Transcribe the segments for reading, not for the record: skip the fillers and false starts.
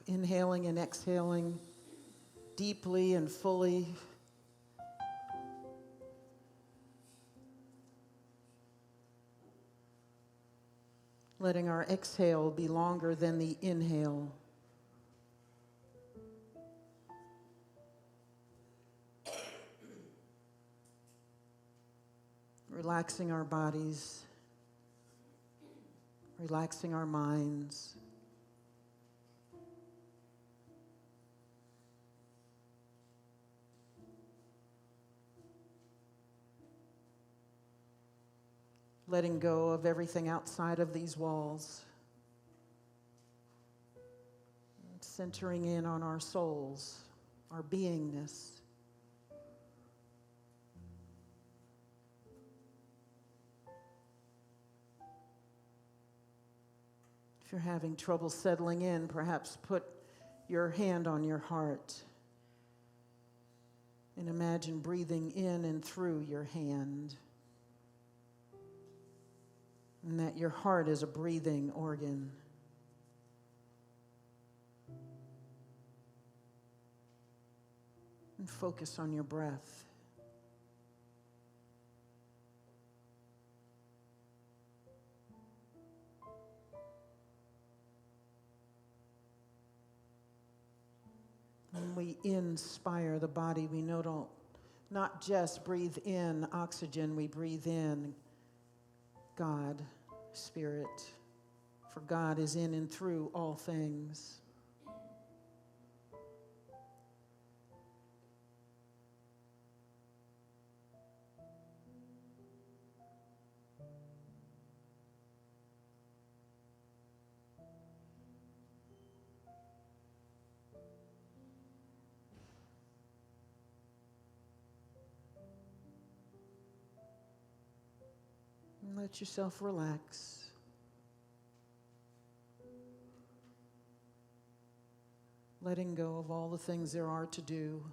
Inhaling and exhaling deeply and fully. Letting our exhale be longer than the inhale. Relaxing our bodies, relaxing our minds. Letting go of everything outside of these walls. Centering in on our souls, our beingness. If you're having trouble settling in, perhaps put your hand on your heart and imagine breathing in and through your hand. And that your heart is a breathing organ. And focus on your breath. When we inspire the body, we don't not just breathe in oxygen, we breathe in God, Spirit. For God is in and through all things. And let yourself relax. Letting go of all the things there are to do.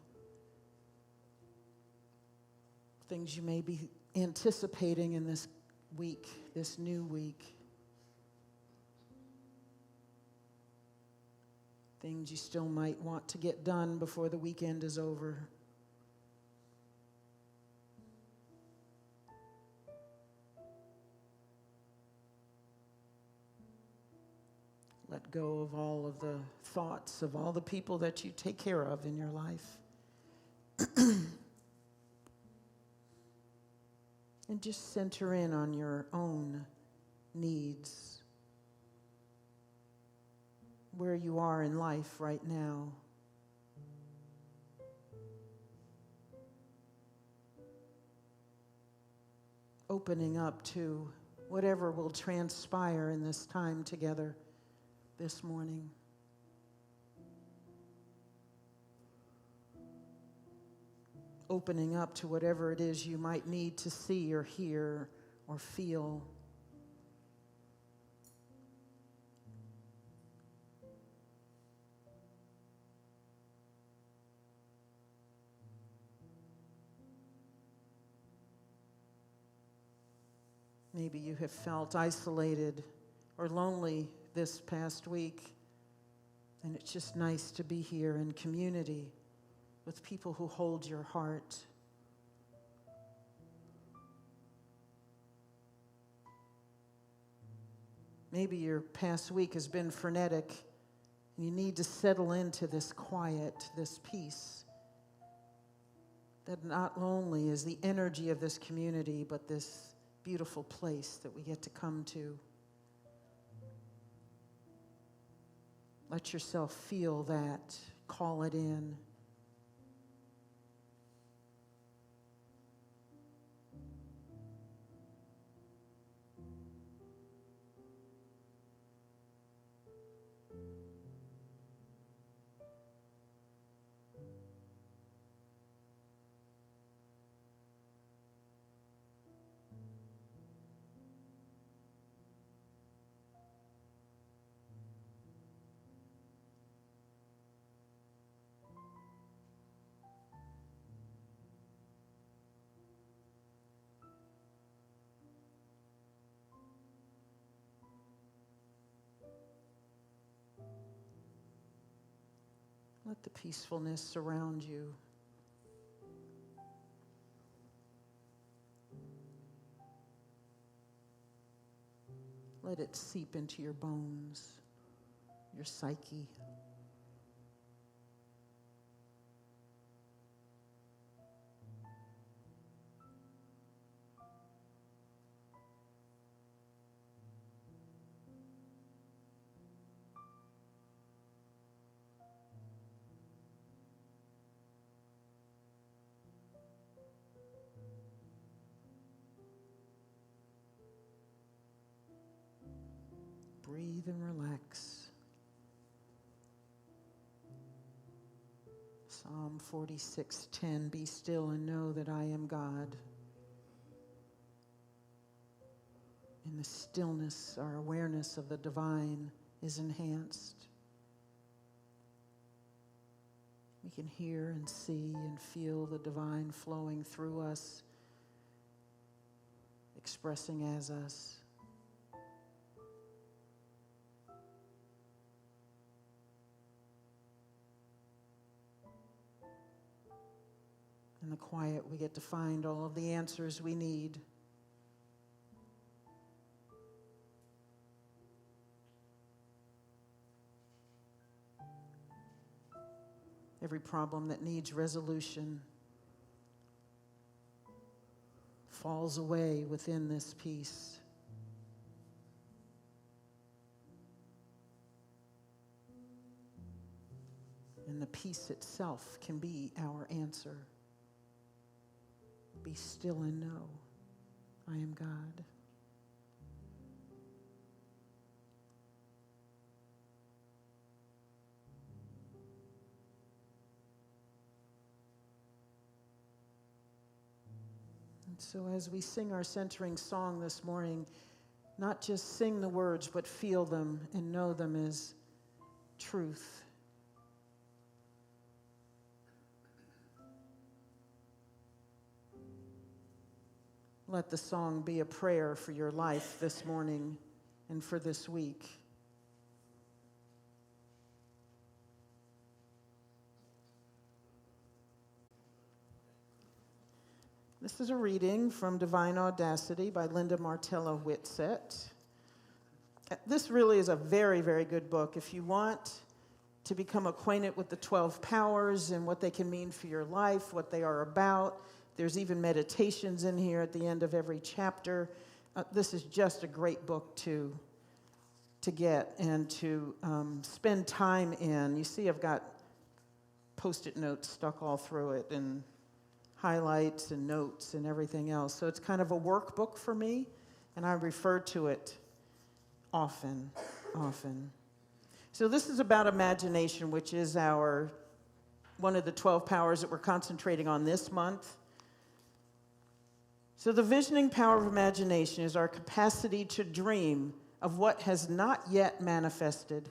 Things you may be anticipating in this week, this new week. Things you still might want to get done before the weekend is over. Let go of all of the thoughts of all the people that you take care of in your life. And just center in on your own needs. Where you are in life right now. Opening up to whatever will transpire in this time together this morning. Opening up to whatever it is you might need to see or hear or feel. Maybe you have felt isolated or lonely this past week, and it's just nice to be here in community with people who hold your heart. Maybe your past week has been frenetic, and you need to settle into this quiet, this peace, that not only is the energy of this community, but this beautiful place that we get to come to. Let yourself feel that. Call it in. Let the peacefulness surround you. Let it seep into your bones, your psyche. Breathe and relax. Psalm 46:10, be still and know that I am God. In the stillness, our awareness of the divine is enhanced. We can hear and see and feel the divine flowing through us, expressing as us. In the quiet, we get to find all of the answers we need. Every problem that needs resolution falls away within this peace. And the peace itself can be our answer. Be still and know I am God. And so as we sing our centering song this morning, not just sing the words, but feel them and know them as truth. Let the song be a prayer for your life this morning and for this week. This is a reading from Divine Audacity by Linda Martella Whitsett. This really is a very, very good book. If you want to become acquainted with the 12 powers and what they can mean for your life, what they are about, there's even meditations in here at the end of every chapter. This is just a great book to get and to spend time in. You see, I've got Post-it notes stuck all through it and highlights and notes and everything else. So it's kind of a workbook for me, and I refer to it often. So this is about imagination, which is one of the 12 powers that we're concentrating on this month. So the visioning power of imagination is our capacity to dream of what has not yet manifested,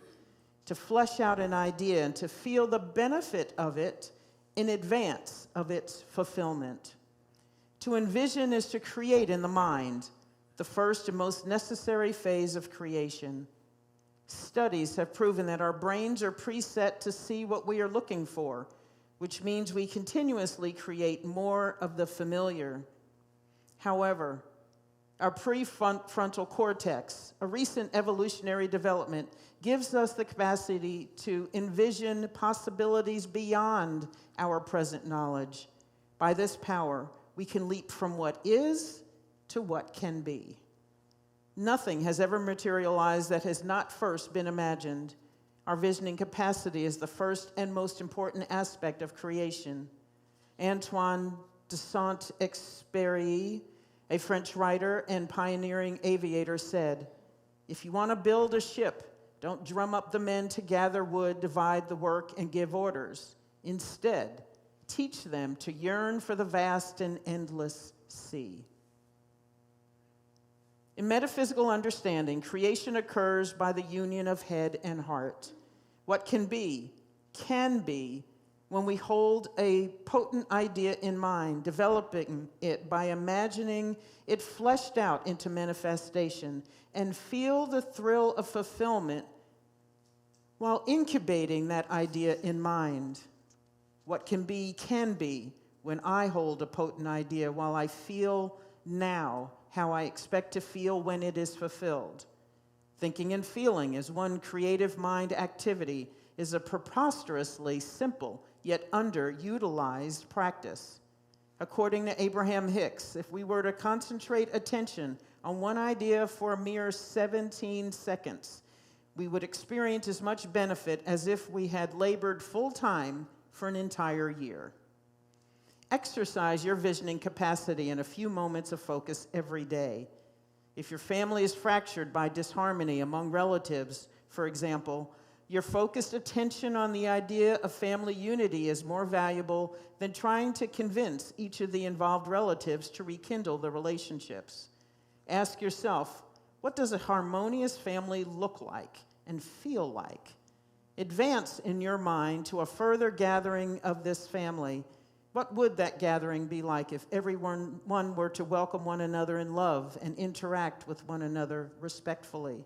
to flesh out an idea and to feel the benefit of it in advance of its fulfillment. To envision is to create in the mind, the first and most necessary phase of creation. Studies have proven that our brains are preset to see what we are looking for, which means we continuously create more of the familiar. However, our prefrontal cortex, a recent evolutionary development, gives us the capacity to envision possibilities beyond our present knowledge. By this power, we can leap from what is to what can be. Nothing has ever materialized that has not first been imagined. Our visioning capacity is the first and most important aspect of creation. Antoine de Saint-Exupéry, a French writer and pioneering aviator, said, "If you want to build a ship, don't drum up the men to gather wood, divide the work, and give orders. Instead, teach them to yearn for the vast and endless sea." In metaphysical understanding, creation occurs by the union of head and heart. What can be when we hold a potent idea in mind, developing it by imagining it fleshed out into manifestation, and feel the thrill of fulfillment While incubating that idea in mind, what can be when I hold a potent idea while I feel now how I expect to feel when it is fulfilled. Thinking and feeling as one creative mind activity is a preposterously simple yet underutilized practice. According to Abraham Hicks, if we were to concentrate attention on one idea for a mere 17 seconds, we would experience as much benefit as if we had labored full-time for an entire year. Exercise your visioning capacity in a few moments of focus every day. If your family is fractured by disharmony among relatives, for example, your focused attention on the idea of family unity is more valuable than trying to convince each of the involved relatives to rekindle the relationships. Ask yourself, what does a harmonious family look like and feel like? Advance in your mind to a further gathering of this family. What would that gathering be like if everyone were to welcome one another in love and interact with one another respectfully?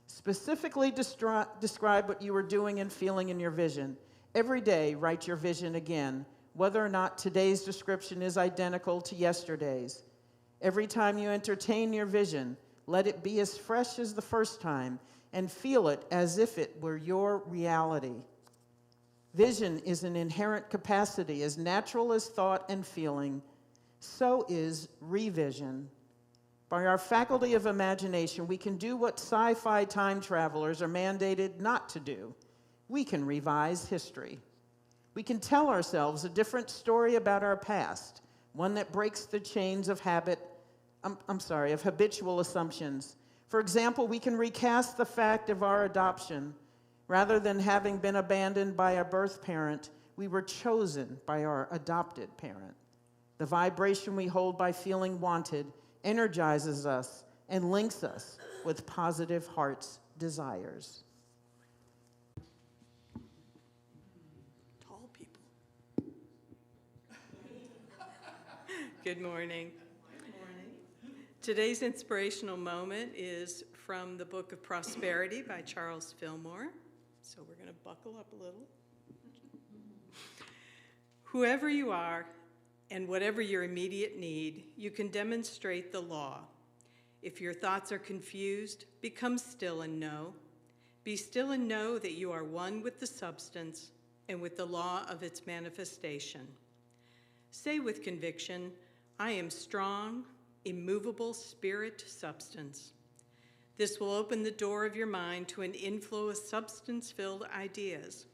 Specifically describe what you are doing and feeling in your vision. Every day, write your vision again, whether or not today's description is identical to yesterday's. Every time you entertain your vision, let it be as fresh as the first time and feel it as if it were your reality. Vision is an inherent capacity as natural as thought and feeling. So is revision. By our faculty of imagination, we can do what sci-fi time travelers are mandated not to do. We can revise history. We can tell ourselves a different story about our past, one that breaks the chains of of habitual assumptions. For example, we can recast the fact of our adoption. Rather than having been abandoned by a birth parent, we were chosen by our adopted parent. The vibration we hold by feeling wanted energizes us and links us with positive heart's desires. Tall people. Good morning. Good morning. Today's inspirational moment is from the Book of Prosperity by Charles Fillmore. So we're going to buckle up a little. Whoever you are and whatever your immediate need, you can demonstrate the law. If your thoughts are confused, become still and know. Be still and know that you are one with the substance and with the law of its manifestation. Say with conviction, I am strong, immovable spirit substance. This will open the door of your mind to an inflow of substance-filled ideas.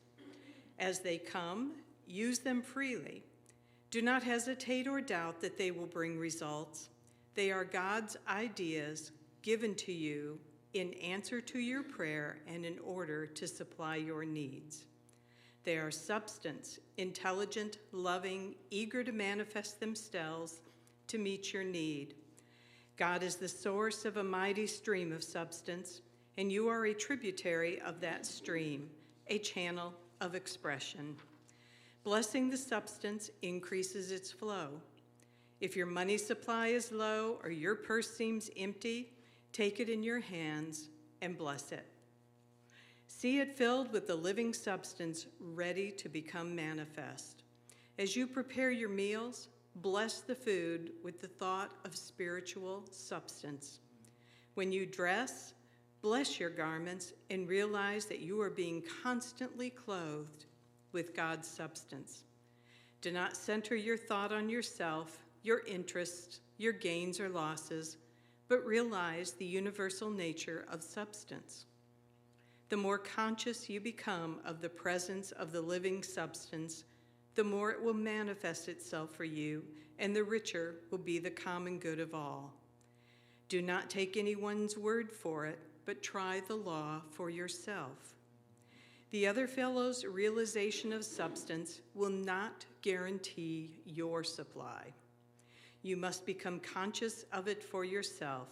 As they come, use them freely. Do not hesitate or doubt that they will bring results. They are God's ideas given to you in answer to your prayer and in order to supply your needs. They are substance, intelligent, loving, eager to manifest themselves to meet your need. God is the source of a mighty stream of substance, and you are a tributary of that stream, a channel of expression. Blessing the substance increases its flow. If your money supply is low or your purse seems empty, take it in your hands and bless it. See it filled with the living substance ready to become manifest. As you prepare your meals, bless the food with the thought of spiritual substance. When you dress, bless your garments and realize that you are being constantly clothed with God's substance. Do not center your thought on yourself, your interests, your gains or losses, but realize the universal nature of substance. The more conscious you become of the presence of the living substance, the more it will manifest itself for you, and the richer will be the common good of all. Do not take anyone's word for it, but try the law for yourself. The other fellow's realization of substance will not guarantee your supply. You must become conscious of it for yourself.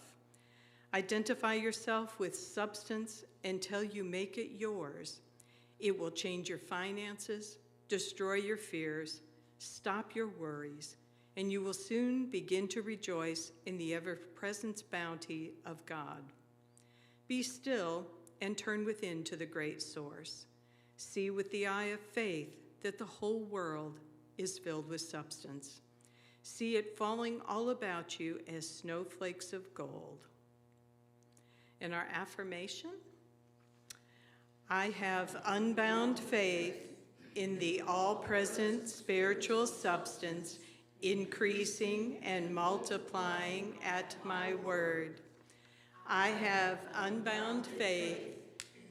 Identify yourself with substance until you make it yours. It will change your finances, destroy your fears, stop your worries, and you will soon begin to rejoice in the ever-present bounty of God. Be still and turn within to the great source. See with the eye of faith that the whole world is filled with substance. See it falling all about you as snowflakes of gold. And our affirmation: I have unbound faith in the all-present spiritual substance, increasing and multiplying at my word. I have unbound faith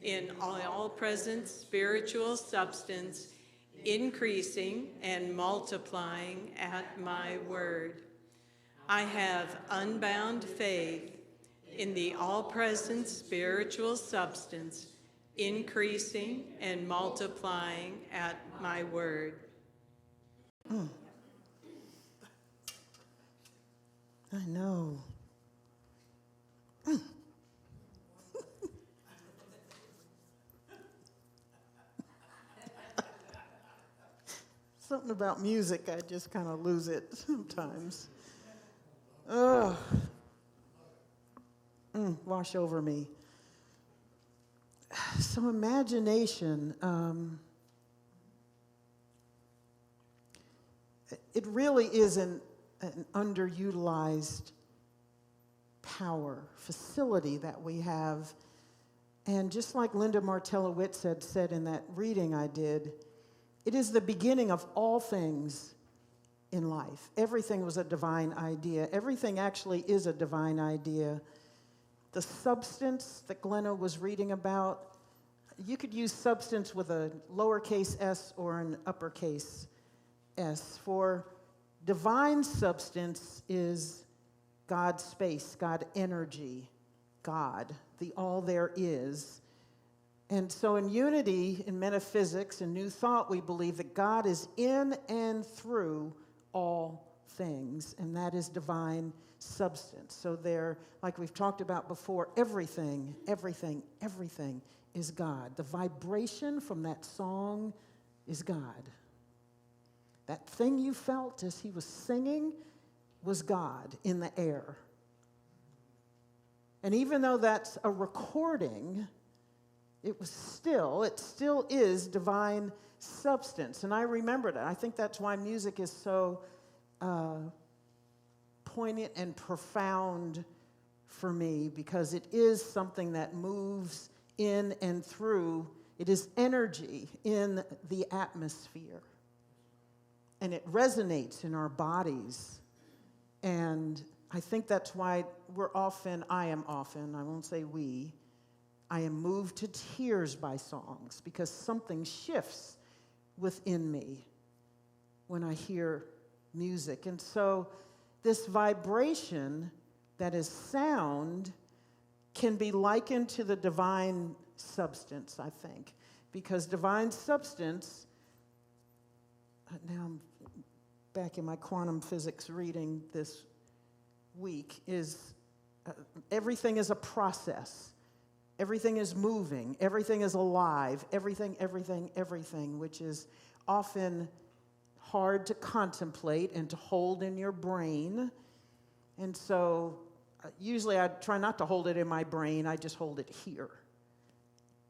in all-present spiritual substance, increasing and multiplying at my word. I have unbound faith in the all-present spiritual substance, increasing and multiplying at my word. I know. Something about music, I just kind of lose it sometimes. Ugh. Wash over me. So imagination, it really is an underutilized power, facility that we have. And just like Linda Martellowitz had said in that reading I did, it is the beginning of all things in life. Everything was a divine idea. Everything actually is a divine idea. The substance that Glenna was reading about, you could use substance with a lowercase s or an uppercase s. For divine substance is God's space, God energy, God, the all there is. And so in unity, in metaphysics and New Thought, we believe that God is in and through all things, and that is divine substance. So there, like we've talked about before, everything is God. The vibration from that song is God. That thing you felt as he was singing was God in the air. And even though that's a recording, it still is divine substance. And I remembered it. I think that's why music is so poignant and profound for me, because it is something that moves in and through. It is energy in the atmosphere. And it resonates in our bodies. And I think that's why I won't say we, I am moved to tears by songs, because something shifts within me when I hear music. And so this vibration that is sound can be likened to the divine substance, I think, because divine substance, now I'm back in my quantum physics reading this week, is everything is a process. Everything is moving, everything is alive, everything, which is often hard to contemplate and to hold in your brain. And so usually I try not to hold it in my brain, I just hold it here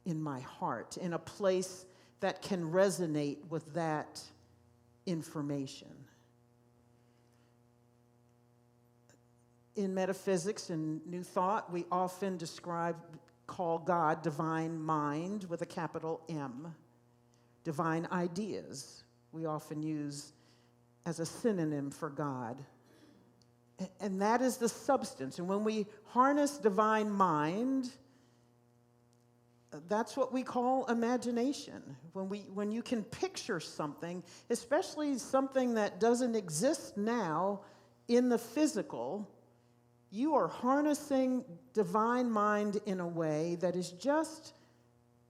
in my heart, in a place that can resonate with that information. In metaphysics and New Thought, we often call God divine mind with a capital M. Divine ideas we often use as a synonym for God. And that is the substance. And when we harness divine mind, that's what we call imagination. When you can picture something, especially something that doesn't exist now in the physical, you are harnessing divine mind in a way that is just,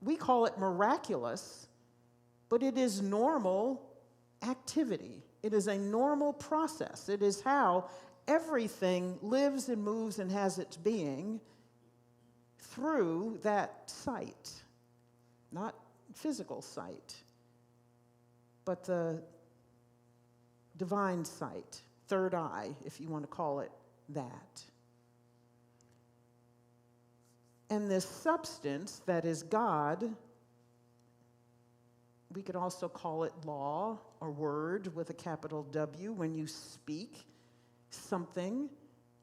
we call it miraculous, but it is normal activity. It is a normal process. It is how everything lives and moves and has its being through that sight. Not physical sight, but the divine sight, third eye, if you want to call it that. And this substance that is God, we could also call it law or word with a capital W. When you speak something,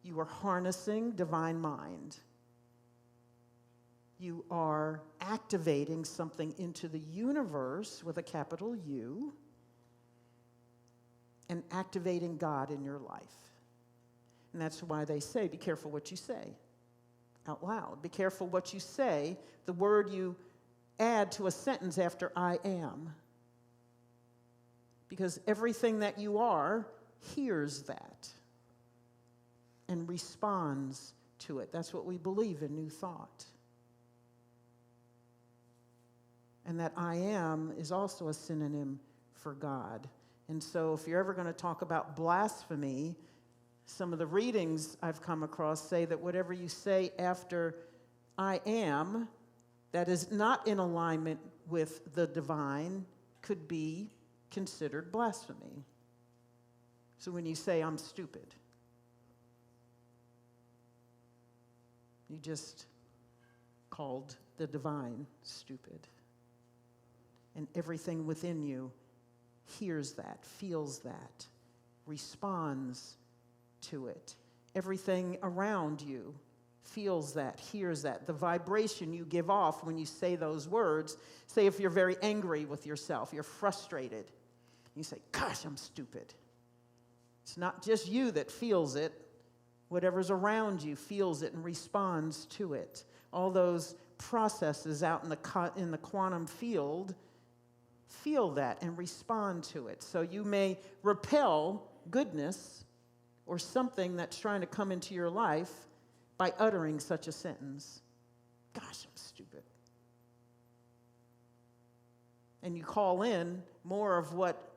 you are harnessing divine mind. You are activating something into the universe with a capital U and activating God in your life. And that's why they say, be careful what you say out loud. Be careful what you say, the word you add to a sentence after I am. Because everything that you are hears that and responds to it. That's what we believe in New Thought. And that I am is also a synonym for God. And so if you're ever going to talk about blasphemy, some of the readings I've come across say that whatever you say after I am, that is not in alignment with the divine, could be considered blasphemy. So when you say, I'm stupid, you just called the divine stupid. And everything within you hears that, feels that, responds to it. Everything around you feels that, hears that. The vibration you give off when you say those words, say if you're very angry with yourself, you're frustrated, you say, gosh, I'm stupid. It's not just you that feels it. Whatever's around you feels it and responds to it. All those processes out in the quantum field feel that and respond to it. So you may repel goodness or something that's trying to come into your life by uttering such a sentence. Gosh, I'm stupid. And you call in more of what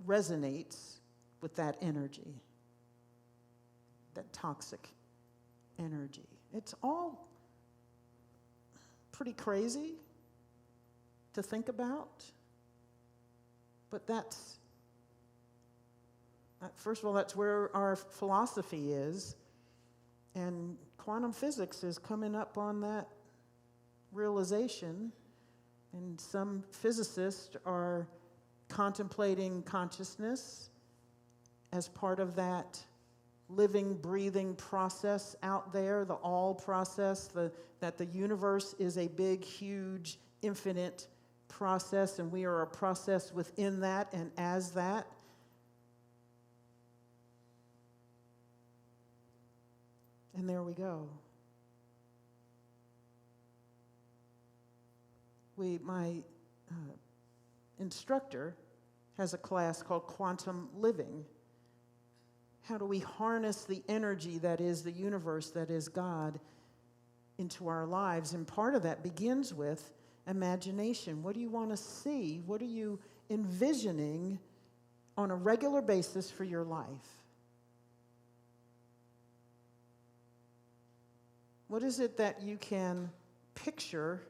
resonates with that energy, that toxic energy. It's all pretty crazy to think about, but first of all, that's where our philosophy is, and quantum physics is coming up on that realization, and some physicists are contemplating consciousness as part of that living, breathing process out there, the all process, that the universe is a big, huge, infinite process, and we are a process within that and as that. And there we go. My instructor has a class called Quantum Living. How do we harness the energy that is the universe, that is God, into our lives? And part of that begins with imagination. What do you want to see? What are you envisioning on a regular basis for your life? What is it that you can picture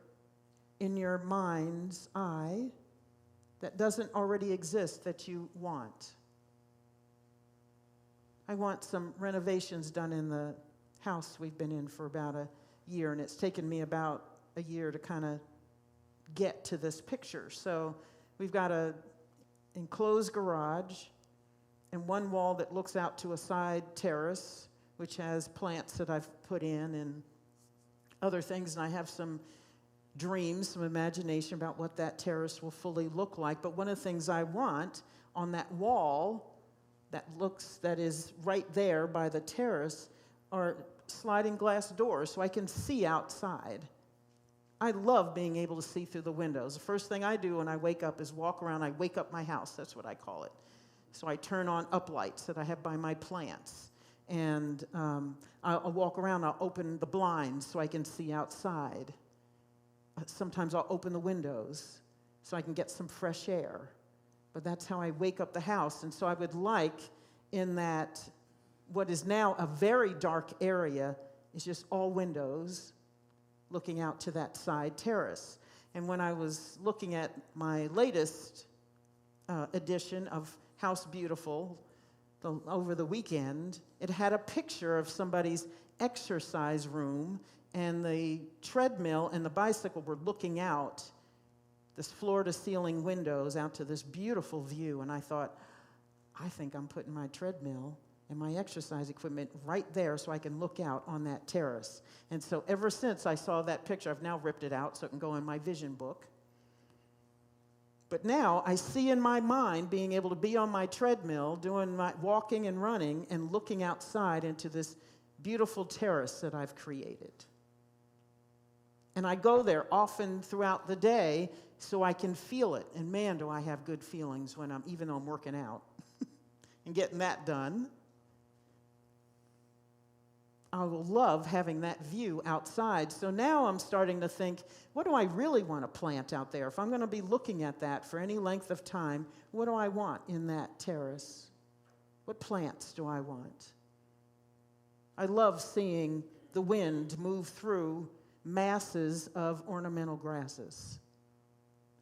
in your mind's eye that doesn't already exist that you want? I want some renovations done in the house we've been in for about a year, and it's taken me about a year to kind of get to this picture. So we've got an enclosed garage and one wall that looks out to a side terrace, which has plants that I've put in and other things, and I have some dreams, some imagination about what that terrace will fully look like. But one of the things I want on that wall that is right there by the terrace are sliding glass doors so I can see outside. I love being able to see through the windows. The first thing I do when I wake up is walk around. I wake up my house. That's what I call it. So I turn on uplights that I have by my plants. And I'll walk around. I'll open the blinds so I can see outside. Sometimes I'll open the windows so I can get some fresh air. But that's how I wake up the house. And so I would like in that what is now a very dark area is just all windows looking out to that side terrace. And when I was looking at my latest edition of House Beautiful over the weekend, it had a picture of somebody's exercise room, and the treadmill and the bicycle were looking out this floor-to-ceiling windows out to this beautiful view. And I thought, I think I'm putting my treadmill and my exercise equipment right there so I can look out on that terrace. And so ever since I saw that picture, I've now ripped it out so it can go in my vision book. But now I see in my mind being able to be on my treadmill, doing my walking and running and looking outside into this beautiful terrace that I've created. And I go there often throughout the day so I can feel it. And man, do I have good feelings when even though I'm working out and getting that done. I will love having that view outside. So now I'm starting to think, what do I really want to plant out there? If I'm going to be looking at that for any length of time, what do I want in that terrace? What plants do I want? I love seeing the wind move through masses of ornamental grasses.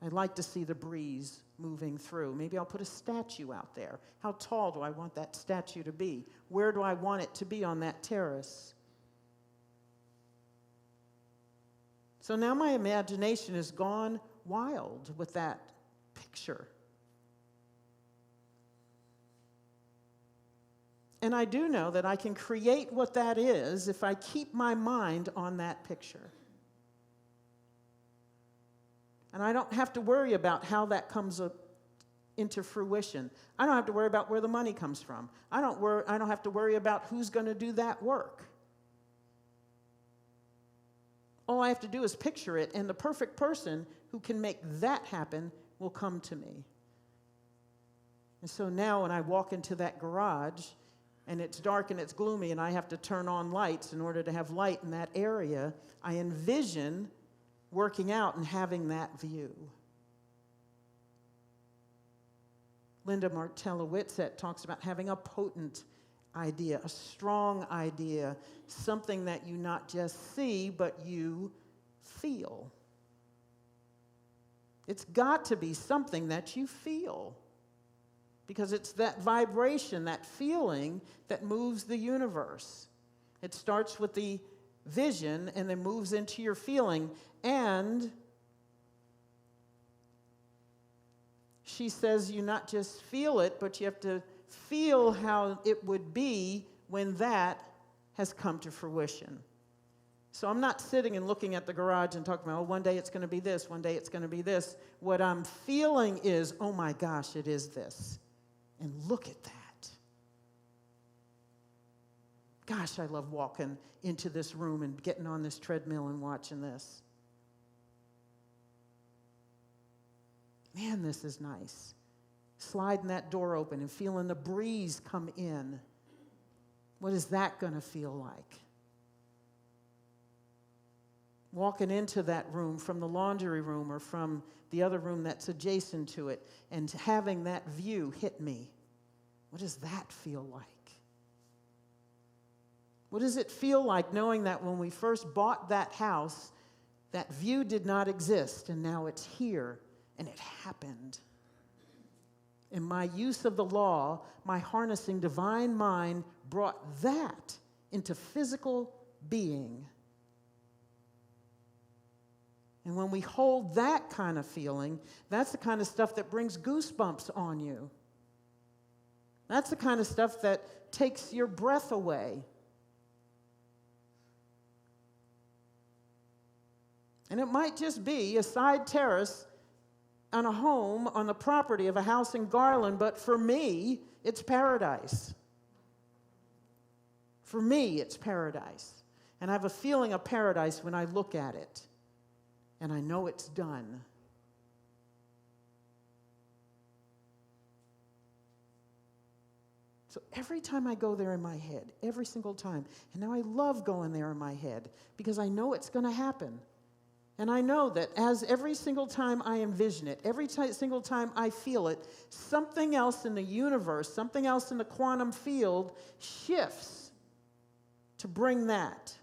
I'd like to see the breeze moving through. Maybe I'll put a statue out there. How tall do I want that statue to be? Where do I want it to be on that terrace? So now my imagination has gone wild with that picture. And I do know that I can create what that is if I keep my mind on that picture. And I don't have to worry about how that comes into fruition. I don't have to worry about where the money comes from. I don't have to worry about who's going to do that work. All I have to do is picture it, and the perfect person who can make that happen will come to me. And so now when I walk into that garage, and it's dark and it's gloomy, and I have to turn on lights in order to have light in that area, I envision working out and having that view. Linda Martella-Whitsett talks about having a potent idea, a strong idea, something that you not just see, but you feel. It's got to be something that you feel, because it's that vibration, that feeling that moves the universe. It starts with the vision and then moves into your feeling. And she says you not just feel it, but you have to feel how it would be when that has come to fruition. So I'm not sitting and looking at the garage and talking about, oh, one day it's going to be this, one day it's going to be this. What I'm feeling is, oh my gosh, it is this. And look at that. Gosh, I love walking into this room and getting on this treadmill and watching this. Man, this is nice. Sliding that door open and feeling the breeze come in. What is that going to feel like? Walking into that room from the laundry room or from the other room that's adjacent to it and having that view hit me. What does that feel like? What does it feel like knowing that when we first bought that house, that view did not exist and now it's here and it happened? In my use of the law, my harnessing divine mind brought that into physical being. And when we hold that kind of feeling, that's the kind of stuff that brings goosebumps on you. That's the kind of stuff that takes your breath away. And it might just be a side terrace on a home on the property of a house in Garland, but for me, it's paradise. For me, it's paradise. And I have a feeling of paradise when I look at it. And I know it's done. So every time I go there in my head, every single time, and now I love going there in my head because I know it's going to happen. And I know that as every single time I envision it, every single time I feel it, something else in the universe, something else in the quantum field shifts to bring that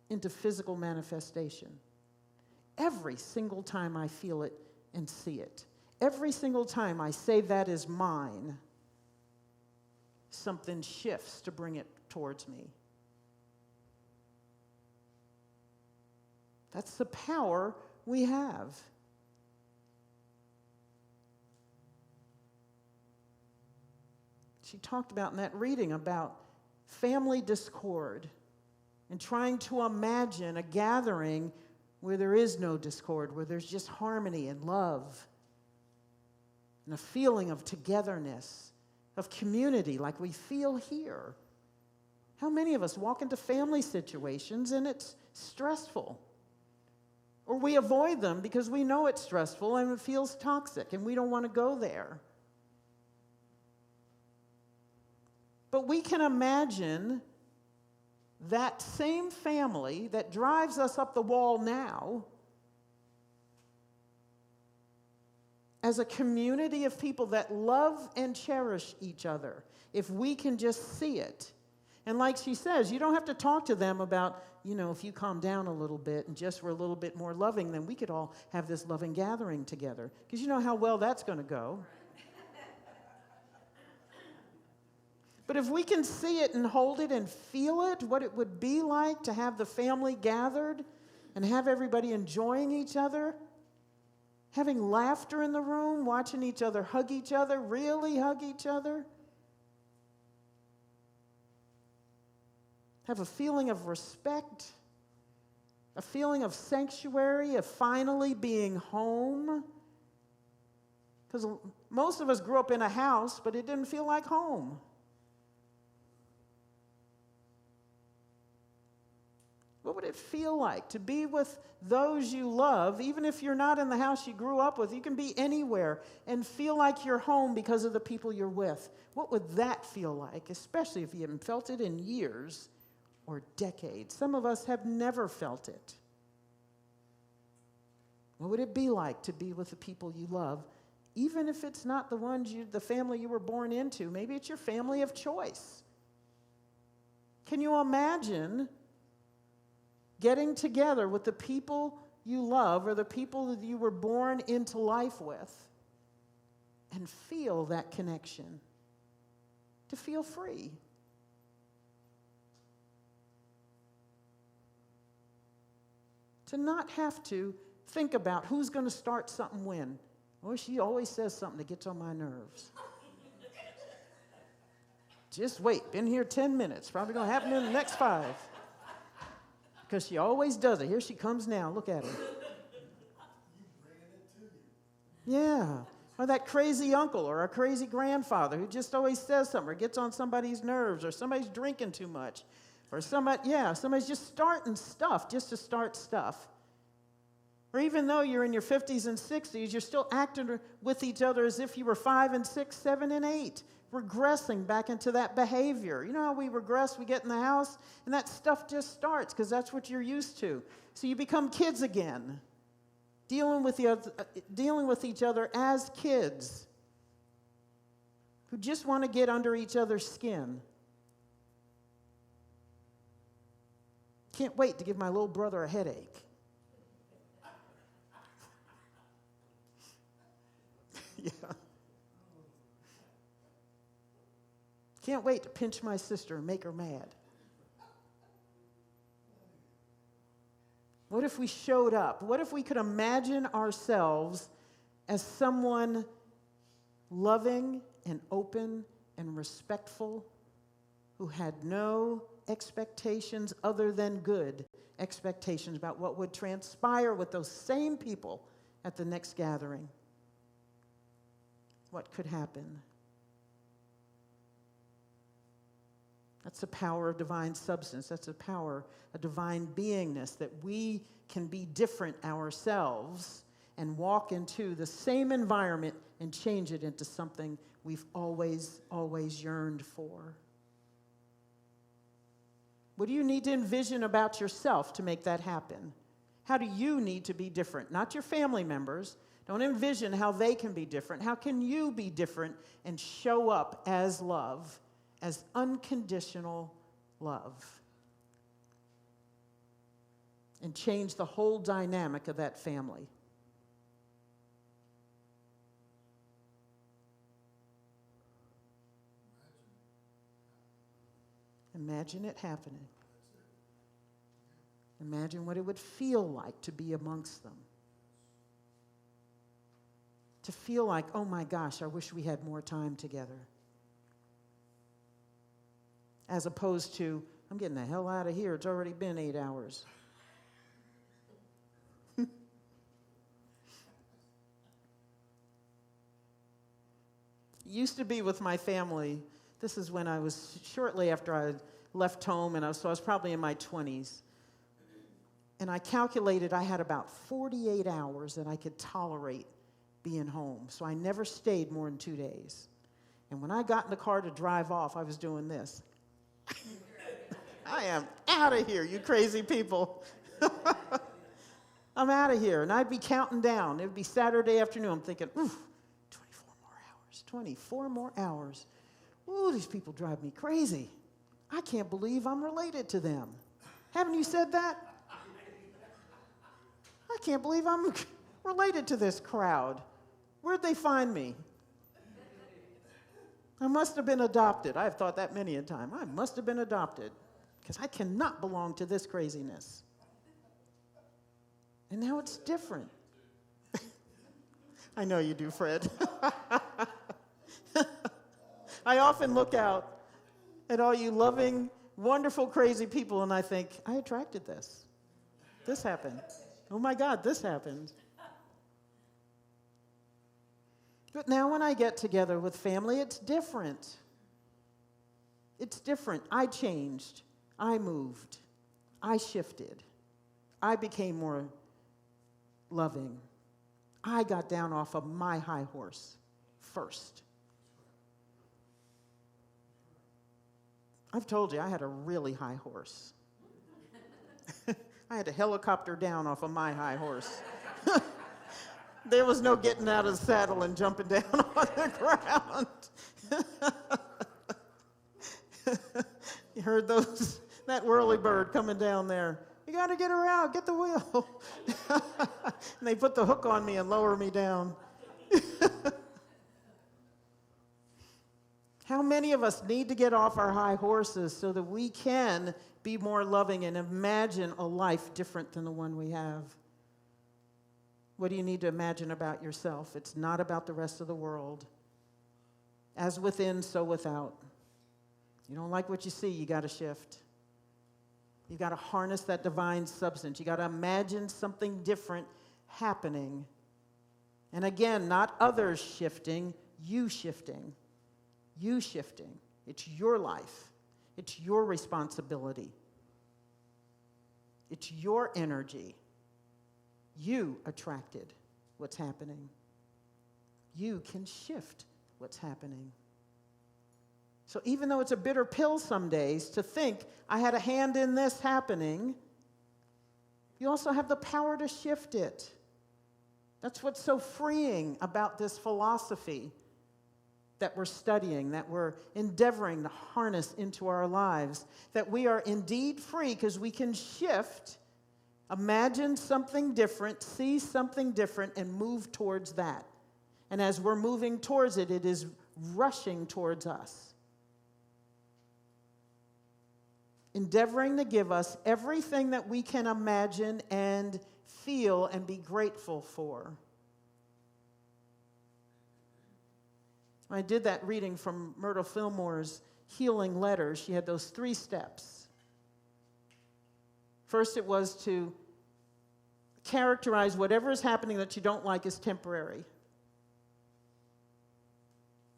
into physical manifestation. Every single time I feel it and see it, every single time I say that is mine, something shifts to bring it towards me. That's the power we have. She talked about in that reading about family discord and trying to imagine a gathering where there is no discord, where there's just harmony and love and a feeling of togetherness, of community like we feel here. How many of us walk into family situations and it's stressful? Or we avoid them because we know it's stressful and it feels toxic and we don't want to go there. But we can imagine that same family that drives us up the wall now as a community of people that love and cherish each other, if we can just see it. And like she says, you don't have to talk to them about, if you calm down a little bit and just were a little bit more loving, then we could all have this loving gathering together. Because you know how well that's going to go. But if we can see it and hold it and feel it, what it would be like to have the family gathered and have everybody enjoying each other, having laughter in the room, watching each other hug each other, really hug each other, have a feeling of respect, a feeling of sanctuary, of finally being home. Because most of us grew up in a house, but it didn't feel like home. What would it feel like to be with those you love, even if you're not in the house you grew up with? You can be anywhere and feel like you're home because of the people you're with. What would that feel like, especially if you haven't felt it in years or decades? Some of us have never felt it. What would it be like to be with the people you love, even if it's not the family you were born into? Maybe it's your family of choice. Can you imagine getting together with the people you love or the people that you were born into life with and feel that connection? To feel free. To not have to think about who's going to start something when. Oh, she always says something that gets on my nerves. Just wait, been here 10 minutes. Probably going to happen in the next 5. Because she always does it. Here she comes now. Look at her. Yeah. Or that crazy uncle or a crazy grandfather who just always says something or gets on somebody's nerves, or somebody's drinking too much, or somebody's just starting stuff just to start stuff. Or even though you're in your 50s and 60s, you're still acting with each other as if you were 5 and 6, 7 and 8. Regressing back into that behavior. You know how we regress? We get in the house, and that stuff just starts because that's what you're used to. So you become kids again, dealing with each other as kids who just want to get under each other's skin. Can't wait to give my little brother a headache. Yeah. Can't wait to pinch my sister and make her mad. What if we showed up? What if we could imagine ourselves as someone loving and open and respectful who had no expectations other than good expectations about what would transpire with those same people at the next gathering? What could happen? That's the power of divine substance. That's the power of divine beingness, that we can be different ourselves and walk into the same environment and change it into something we've always yearned for. What do you need to envision about yourself to make that happen? How do you need to be different? Not your family members. Don't envision how they can be different. How can you be different and show up as love? As unconditional love, and change the whole dynamic of that family. Imagine it happening. Imagine what it would feel like to be amongst them. To feel like, oh my gosh, I wish we had more time together. As opposed to, I'm getting the hell out of here. It's already been 8 hours. Used to be with my family. This is when I was shortly after I left home, and I was probably in my 20s. And I calculated I had about 48 hours that I could tolerate being home. So I never stayed more than 2 days. And when I got in the car to drive off, I was doing this. I am out of here, you crazy people. I'm out of here. And I'd be counting down. It would be Saturday afternoon. I'm thinking, ooh, 24 more hours. Ooh, these people drive me crazy. I can't believe I'm related to them. Haven't you said that? I can't believe I'm related to this crowd. Where'd they find me? I must have been adopted. I've thought that many a time. I must have been adopted because I cannot belong to this craziness. And now it's different. I know you do, Fred. I often look out at all you loving, wonderful, crazy people, and I think, I attracted this. This happened. Oh my God, this happened. But now when I get together with family, it's different. It's different. I changed. I moved. I shifted. I became more loving. I got down off of my high horse first. I've told you I had a really high horse. I had to helicopter down off of my high horse. There was no getting out of the saddle and jumping down on the ground. You heard that whirly bird coming down there. You got to get her out, get the wheel. And they put the hook on me and lower me down. How many of us need to get off our high horses so that we can be more loving and imagine a life different than the one we have? What do you need to imagine about yourself? It's not about the rest of the world. As within, so without. You don't like what you see, you got to shift. You got to harness that divine substance. You got to imagine something different happening. And again, not others shifting, you shifting. You shifting. It's your life. It's your responsibility. It's your energy. You attracted what's happening. You can shift what's happening. So even though it's a bitter pill some days to think, I had a hand in this happening, you also have the power to shift it. That's what's so freeing about this philosophy that we're studying, that we're endeavoring to harness into our lives, that we are indeed free because we can shift, imagine something different, see something different, and move towards that. And as we're moving towards it, it is rushing towards us, endeavoring to give us everything that we can imagine and feel and be grateful for. I did that reading from Myrtle Fillmore's Healing Letters. She had those 3 steps. First, it was to characterize whatever is happening that you don't like as temporary.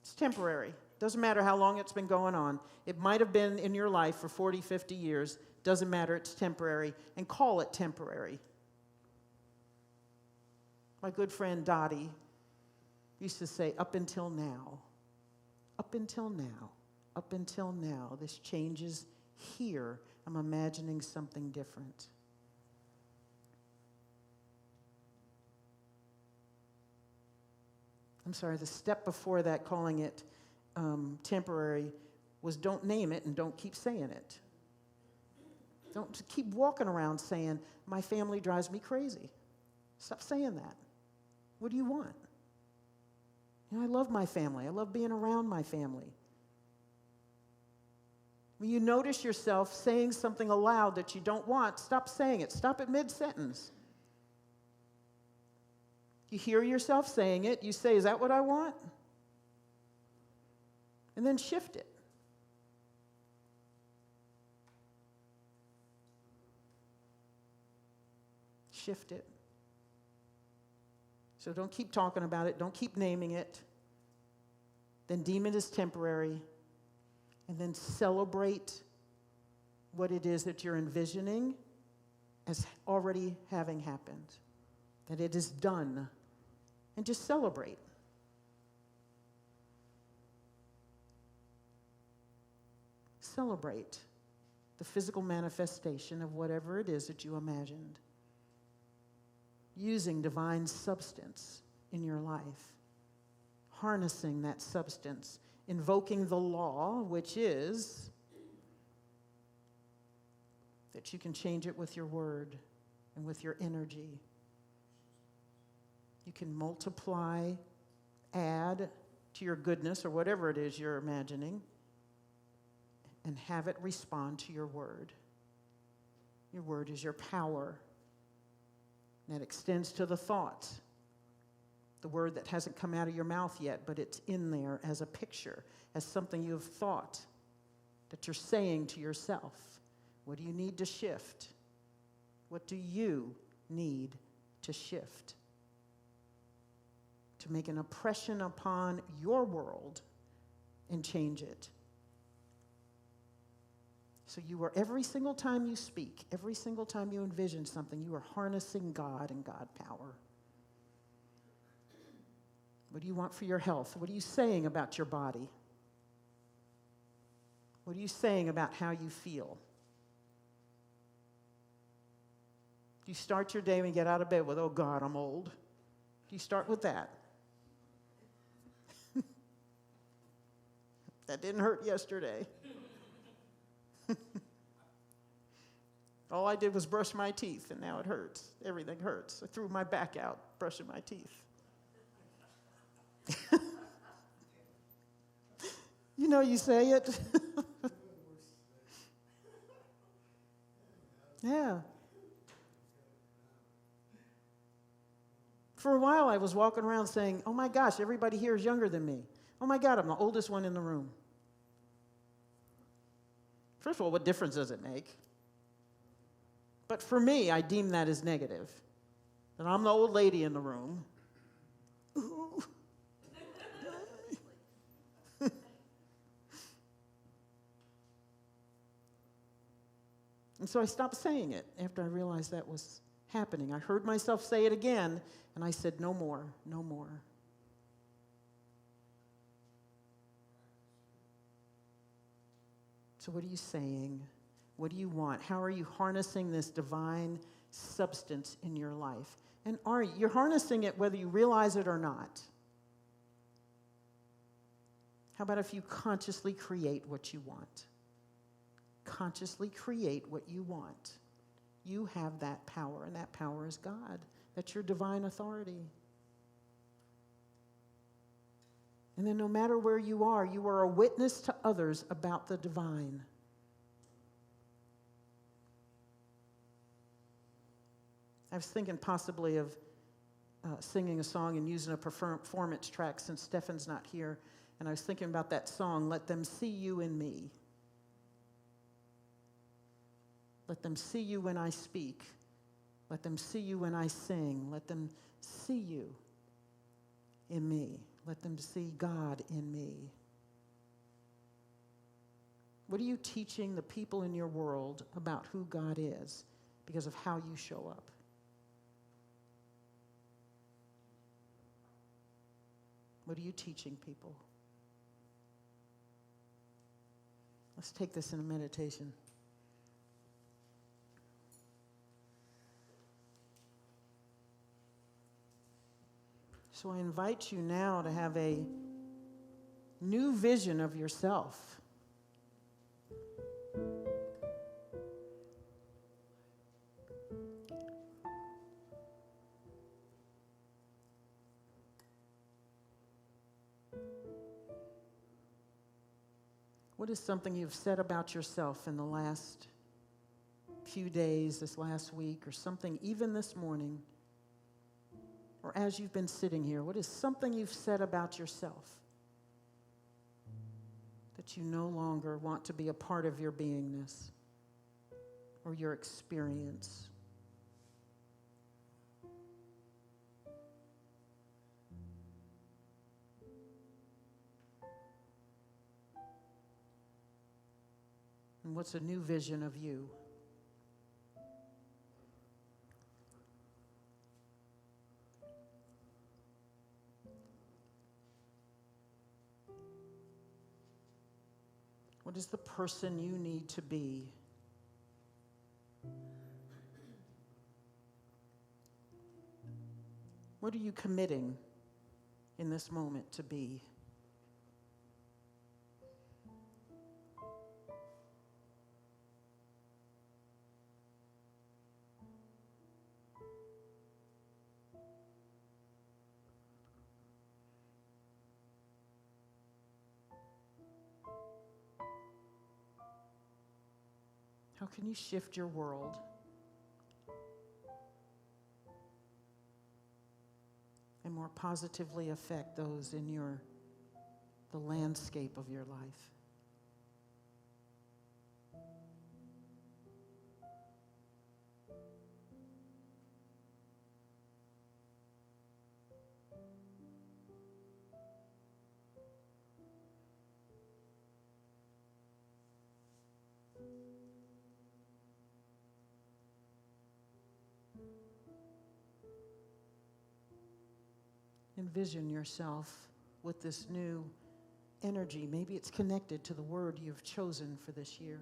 It's temporary. Doesn't matter how long it's been going on. It might have been in your life for 40, 50 years. Doesn't matter, it's temporary. And call it temporary. My good friend Dottie used to say, up until now, up until now, up until now, this changes here. I'm imagining something different. I'm sorry, the step before that, calling it temporary, was don't name it and don't keep saying it. Don't keep walking around saying, my family drives me crazy. Stop saying that. What do you want? You know, I love my family. I love being around my family. When you notice yourself saying something aloud that you don't want, stop saying it. Stop at mid-sentence. You hear yourself saying it, you say, is that what I want? And then shift it. Shift it. So don't keep talking about it. Don't keep naming it. Then deem it as temporary. And then celebrate what it is that you're envisioning as already having happened. That it is done. And just celebrate. Celebrate the physical manifestation of whatever it is that you imagined. Using divine substance in your life. Harnessing that substance. Invoking the law, which is that you can change it with your word and with your energy. You can multiply, add to your goodness or whatever it is you're imagining, and have it respond to your word. Your word is your power. And that extends to the thought. The word that hasn't come out of your mouth yet, but it's in there as a picture, as something you have thought that you're saying to yourself. What do you need to shift? What do you need to shift? To make an impression upon your world and change it. So you are, every single time you speak, every single time you envision something, you are harnessing God and God power. What do you want for your health? What are you saying about your body? What are you saying about how you feel? Do you start your day when you get out of bed with, oh God, I'm old? Do you start with that? That didn't hurt yesterday. All I did was brush my teeth, and now it hurts. Everything hurts. I threw my back out brushing my teeth. You know you say it. Yeah. For a while, I was walking around saying, oh my gosh, everybody here is younger than me. Oh my God, I'm the oldest one in the room. First of all, what difference does it make? But for me, I deem that as negative. That I'm the old lady in the room. Ooh. And so I stopped saying it after I realized that was happening. I heard myself say it again, and I said, no more, no more. So what are you saying? What do you want? How are you harnessing this divine substance in your life? And you're harnessing it whether you realize it or not. How about if you consciously create what you want? Consciously create what you want. You have that power, and that power is God. That's your divine authority. And then no matter where you are a witness to others about the divine. I was thinking possibly of singing a song and using a performance track since Stefan's not here. And I was thinking about that song, Let Them See You in Me. Let them see you when I speak. Let them see you when I sing. Let them see you in me. Let them see God in me. What are you teaching the people in your world about who God is because of how you show up? What are you teaching people? Let's take this in a meditation. So I invite you now to have a new vision of yourself. What is something you've said about yourself in the last few days, this last week, or something even this morning, or as you've been sitting here? What is something you've said about yourself that you no longer want to be a part of your beingness or your experience? And what's a new vision of you? What is the person you need to be? What are you committing in this moment to be? How can you shift your world and more positively affect those in the landscape of your life? Envision yourself with this new energy. Maybe it's connected to the word you've chosen for this year.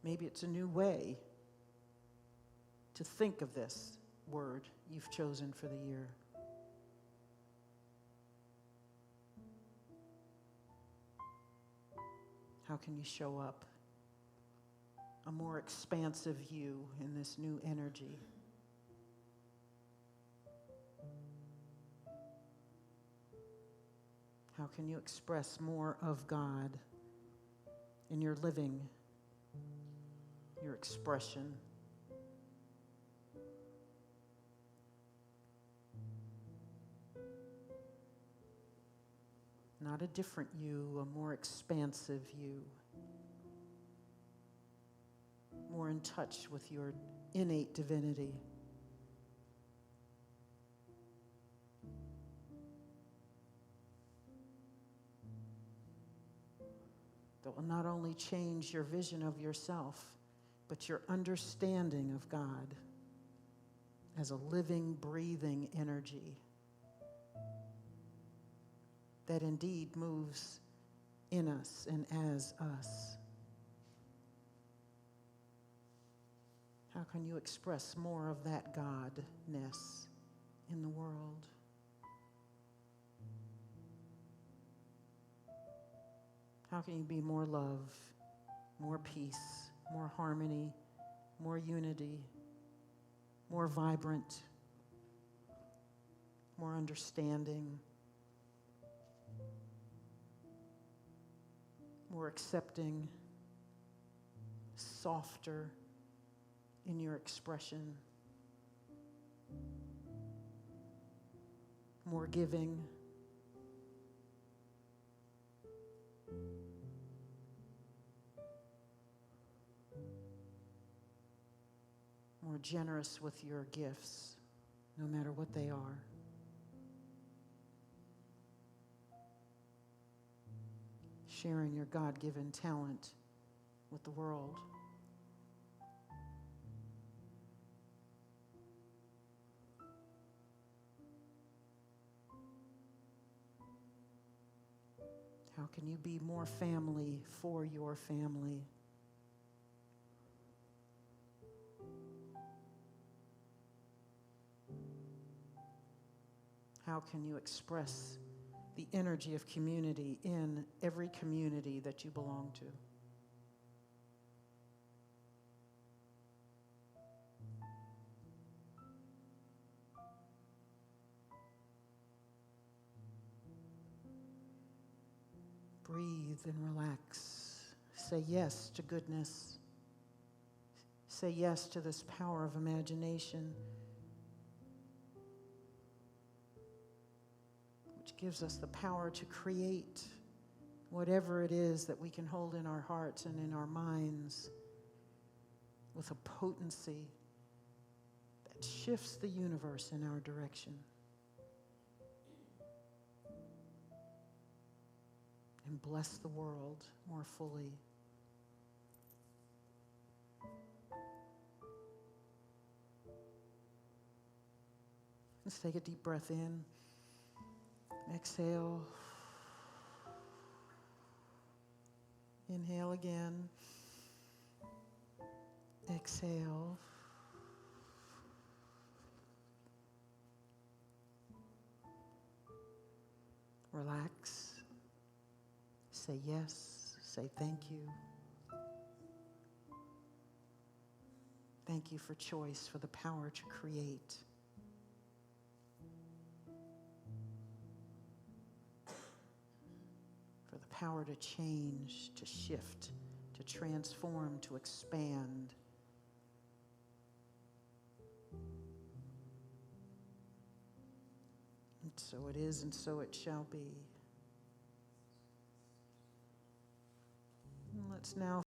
Maybe it's a new way to think of this word you've chosen for the year. How can you show up a more expansive you in this new energy? How can you express more of God in your living, your expression? Not a different you, a more expansive you. More in touch with your innate divinity. That will not only change your vision of yourself, but your understanding of God as a living, breathing energy that indeed moves in us and as us. How can you express more of that Godness in the world? How can you be more love, more peace, more harmony, more unity, more vibrant, more understanding, more accepting, softer in your expression, more giving, more generous with your gifts, no matter what they are. Sharing your God-given talent with the world. How can you be more family for your family? How can you express the energy of community in every community that you belong to? breathe and relax. Say yes to goodness. Say yes to this power of imagination, which gives us the power to create whatever it is that we can hold in our hearts and in our minds with a potency that shifts the universe in our direction. And bless the world more fully. Let's take a deep breath in. Exhale. Inhale again. Exhale. Relax. Say yes. Say thank you. Thank you for choice, for the power to create. For the power to change, to shift, to transform, to expand. And so it is, and so it shall be. Let's now